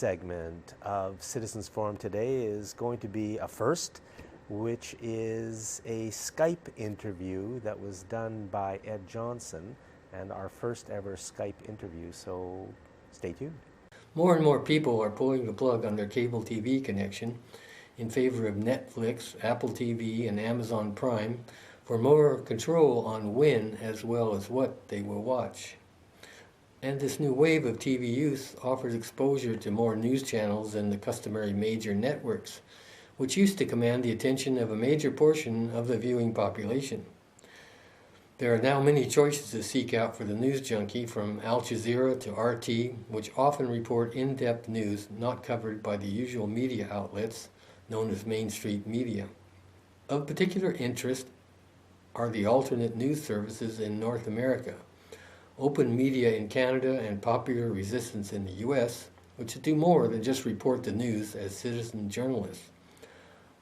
segment of Citizens Forum today is going to be a first, which is a Skype interview that was done by Ed Johnson, and our first ever Skype interview, so stay tuned. More and more people are pulling the plug on their cable TV connection in favor of Netflix, Apple TV, and Amazon Prime for more control on when as well as what they will watch. And this new wave of TV use offers exposure to more news channels than the customary major networks, which used to command the attention of a major portion of the viewing population. There are now many choices to seek out for the news junkie, from Al Jazeera to RT, which often report in-depth news not covered by the usual media outlets known as mainstream media. Of particular interest are the alternate news services in North America, Open Media in Canada, and Popular Resistance in the US, which do more than just report the news as citizen journalists.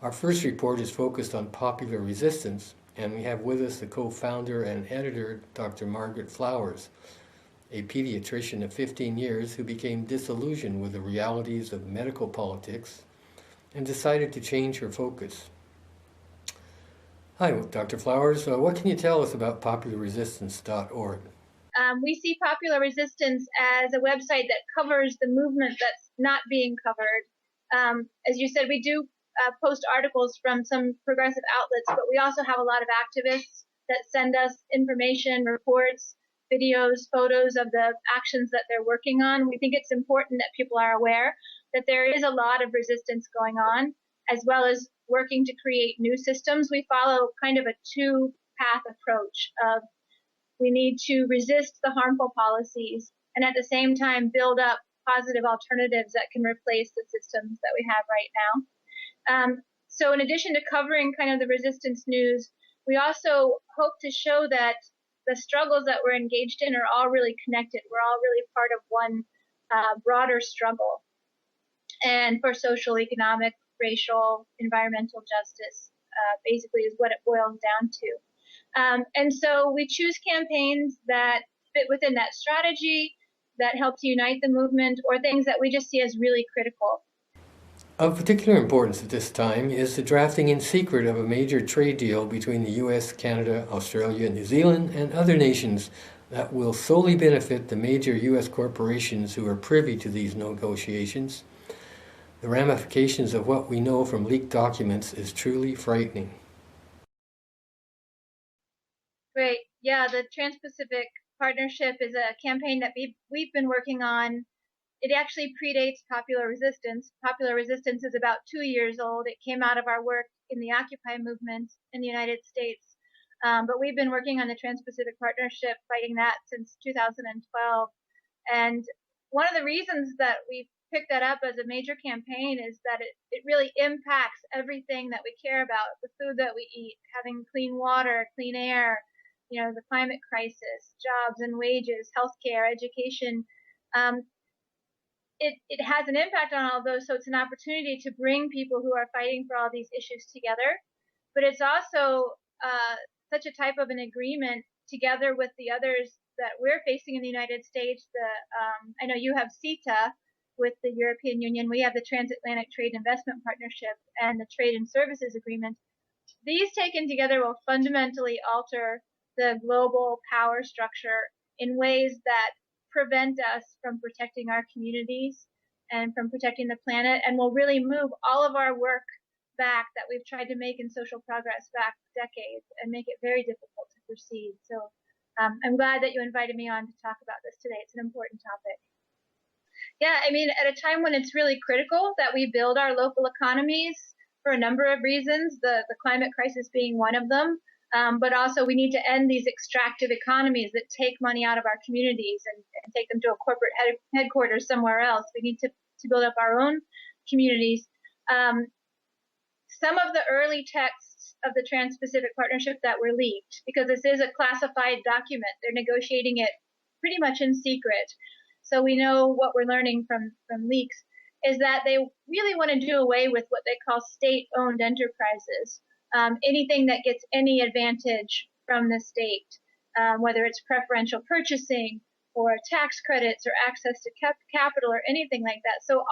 Our first report is focused on Popular Resistance, and we have with us the co-founder and editor, Dr. Margaret Flowers, a pediatrician of 15 years who became disillusioned with the realities of medical politics and decided to change her focus. Hi, Dr. Flowers. What can you tell us about popularresistance.org? We see Popular Resistance as a website that covers the movement that's not being covered. As you said, we do post articles from some progressive outlets, but we also have a lot of activists that send us information, reports, videos, photos of the actions that they're working on. We think it's important that people are aware that there is a lot of resistance going on, as well as working to create new systems. We follow kind of a two-path approach of we need to resist the harmful policies and at the same time build up positive alternatives that can replace the systems that we have right now. So in addition to covering kind of the resistance news, we also hope to show that the struggles that we're engaged in are all really connected. We're all really part of one broader struggle, and for social, economic, racial, environmental justice, basically is what it boils down to. And so we choose campaigns that fit within that strategy, that helps unite the movement, or things that we just see as really critical. Of particular importance at this time is the drafting in secret of a major trade deal between the US, Canada, Australia, New Zealand, and other nations that will solely benefit the major US corporations who are privy to these negotiations. The ramifications of what we know from leaked documents is truly frightening. Great. Yeah, the Trans-Pacific Partnership is a campaign that we've been working on. It actually predates Popular Resistance. Popular Resistance is about 2 years old. It came out of our work in the Occupy movement in the United States. But we've been working on the Trans-Pacific Partnership, fighting that since 2012. And one of the reasons that we picked that up as a major campaign is that it really impacts everything that we care about, the food that we eat, having clean water, clean air, the climate crisis, jobs and wages, healthcare, education. It has an impact on all of those, so it's an opportunity to bring people who are fighting for all these issues together. But it's also such a type of an agreement together with the others that we're facing in the United States. I know you have CETA with the European Union. We have the Transatlantic Trade Investment Partnership and the Trade and Services Agreement. These taken together will fundamentally alter the global power structure in ways that prevent us from protecting our communities and from protecting the planet, and will really move all of our work back that we've tried to make in social progress back decades and make it very difficult to proceed. So I'm glad that you invited me on to talk about this today. It's an important topic. Yeah, I mean, at a time when it's really critical that we build our local economies for a number of reasons, the climate crisis being one of them, but also we need to end these extractive economies that take money out of our communities and take them to a corporate headquarters somewhere else. We need to build up our own communities. Some of the early texts of the Trans-Pacific Partnership that were leaked, because this is a classified document, they're negotiating it pretty much in secret. So we know what we're learning from leaks is that they really want to do away with what they call state-owned enterprises. Anything that gets any advantage from the state, whether it's preferential purchasing or tax credits or access to capital or anything like that. So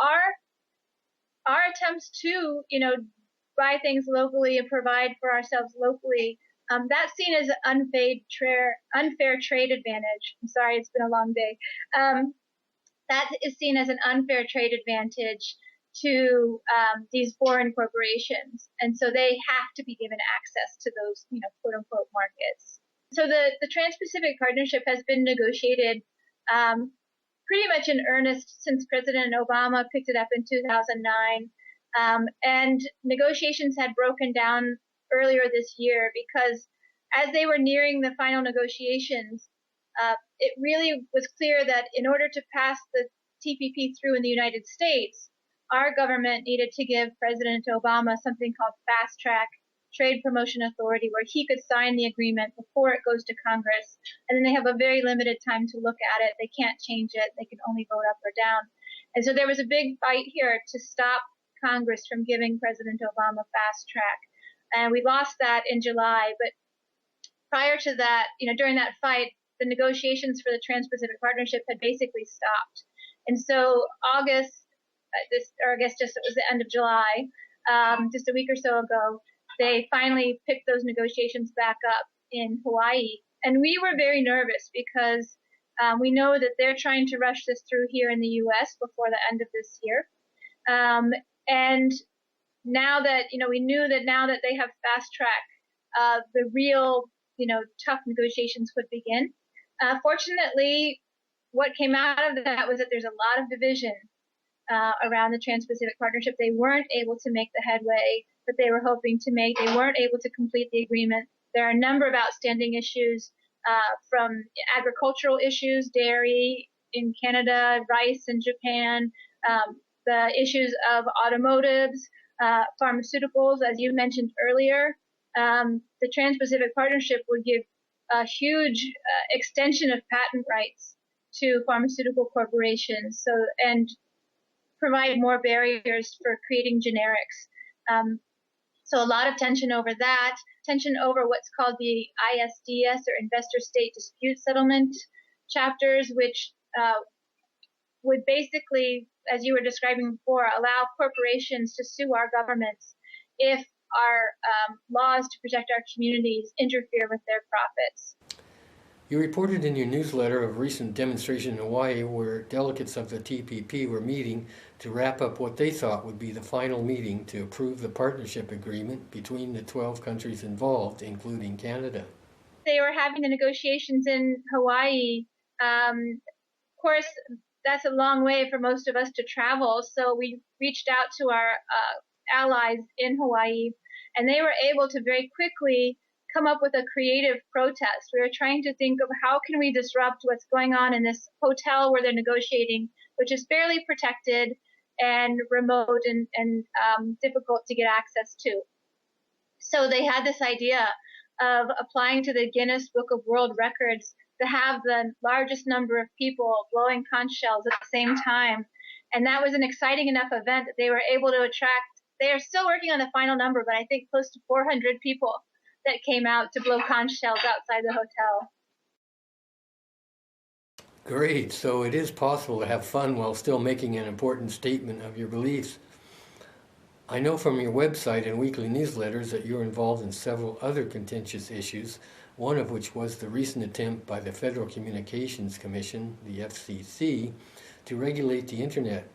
our attempts to, buy things locally and provide for ourselves locally, that's seen as an unfair trade advantage. I'm sorry, it's been a long day. That is seen as an unfair trade advantage to these foreign corporations, and so they have to be given access to those, quote unquote markets. So the Trans-Pacific Partnership has been negotiated pretty much in earnest since President Obama picked it up in 2009. And negotiations had broken down earlier this year because as they were nearing the final negotiations, it really was clear that in order to pass the TPP through in the United States, our government needed to give President Obama something called Fast Track Trade Promotion Authority, where he could sign the agreement before it goes to Congress. And then they have a very limited time to look at it. They can't change it. They can only vote up or down. And so there was a big fight here to stop Congress from giving President Obama fast track. And we lost that in July. But prior to that, during that fight, the negotiations for the Trans-Pacific Partnership had basically stopped. And so August, or I guess just it was the end of July, just a week or so ago, they finally picked those negotiations back up in Hawaii. And we were very nervous because we know that they're trying to rush this through here in the U.S. before the end of this year. And now that, we knew that now that they have fast track, the real, tough negotiations would begin. Fortunately, what came out of that was that there's a lot of division around the Trans-Pacific Partnership. They weren't able to make the headway that they were hoping to make. They weren't able to complete the agreement. There are a number of outstanding issues, from agricultural issues, dairy in Canada, rice in Japan, the issues of automotives, pharmaceuticals, as you mentioned earlier. The Trans-Pacific Partnership would give a huge extension of patent rights to pharmaceutical corporations, and provide more barriers for creating generics. So a lot of tension over that, tension over what's called the ISDS, or Investor State Dispute Settlement chapters, which would basically, as you were describing before, allow corporations to sue our governments if our laws to protect our communities interfere with their profits. You reported in your newsletter of recent demonstration in Hawaii where delegates of the TPP were meeting to wrap up what they thought would be the final meeting to approve the partnership agreement between the 12 countries involved, including Canada. They were having the negotiations in Hawaii. Of course, that's a long way for most of us to travel, so we reached out to our allies in Hawaii, and they were able to very quickly come up with a creative protest. We were trying to think of how can we disrupt what's going on in this hotel where they're negotiating, which is fairly protected and remote and difficult to get access to. So they had this idea of applying to the Guinness Book of World Records to have the largest number of people blowing conch shells at the same time. And that was an exciting enough event that they were able to attract, they are still working on the final number, but I think close to 400 people that came out to blow conch shells outside the hotel. Great. So it is possible to have fun while still making an important statement of your beliefs. I know from your website and weekly newsletters that you're involved in several other contentious issues, one of which was the recent attempt by the Federal Communications Commission, the FCC, to regulate the Internet.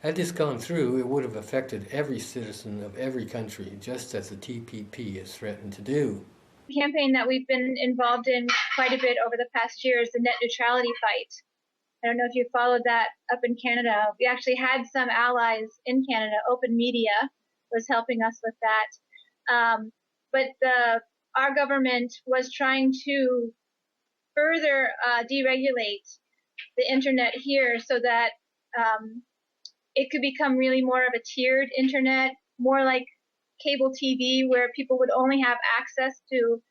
Had this gone through, it would have affected every citizen of every country, just as the TPP has threatened to do. The campaign that we've been involved in quite a bit over the past year is the net neutrality fight. I don't know if you followed that up in Canada. We actually had some allies in Canada. Open Media was helping us with that. But our government was trying to further deregulate the Internet here so that it could become really more of a tiered Internet, more like cable TV, where people would only have access to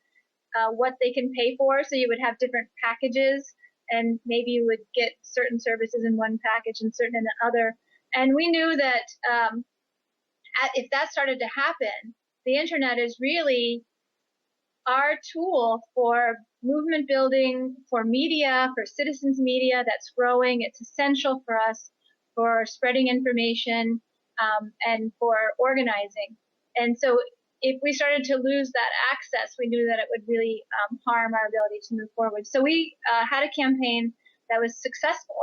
what they can pay for. So you would have different packages, and maybe you would get certain services in one package and certain in the other. And we knew that if that started to happen, the Internet is really our tool for movement building for media, for citizens media that's growing. It's essential for us for spreading information and for organizing. And so if we started to lose that access, we knew that it would really harm our ability to move forward. So we had a campaign that was successful,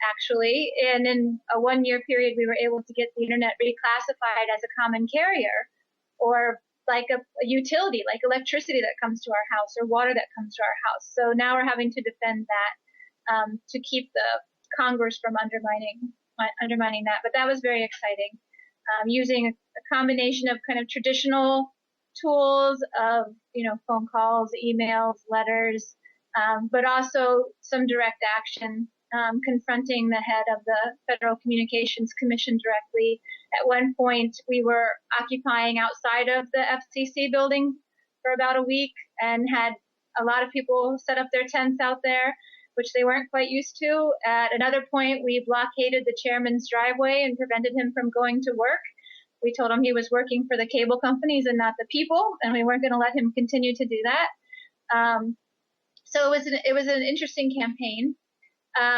actually. And in a 1-year period, we were able to get the internet reclassified as a common carrier, or like a utility, like electricity that comes to our house or water that comes to our house. So now we're having to defend that to keep the Congress from undermining that. But that was very exciting. Using a combination of kind of traditional tools of, phone calls, emails, letters, but also some direct action, confronting the head of the Federal Communications Commission directly. At one point, we were occupying outside of the FCC building for about a week and had a lot of people set up their tents out there, which they weren't quite used to. At another point, we blockaded the chairman's driveway and prevented him from going to work. We told him he was working for the cable companies and not the people, and we weren't going to let him continue to do that. So it was an interesting campaign.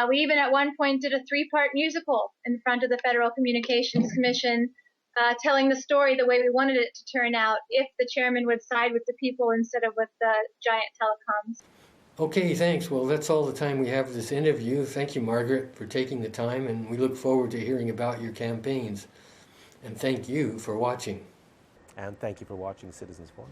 We even at one point did a 3-part musical in front of the Federal Communications Commission, telling the story the way we wanted it to turn out if the chairman would side with the people instead of with the giant telecoms. Okay, thanks. Well, that's all the time we have for this interview. Thank you, Margaret, for taking the time, and we look forward to hearing about your campaigns. And thank you for watching. And thank you for watching Citizens Forum.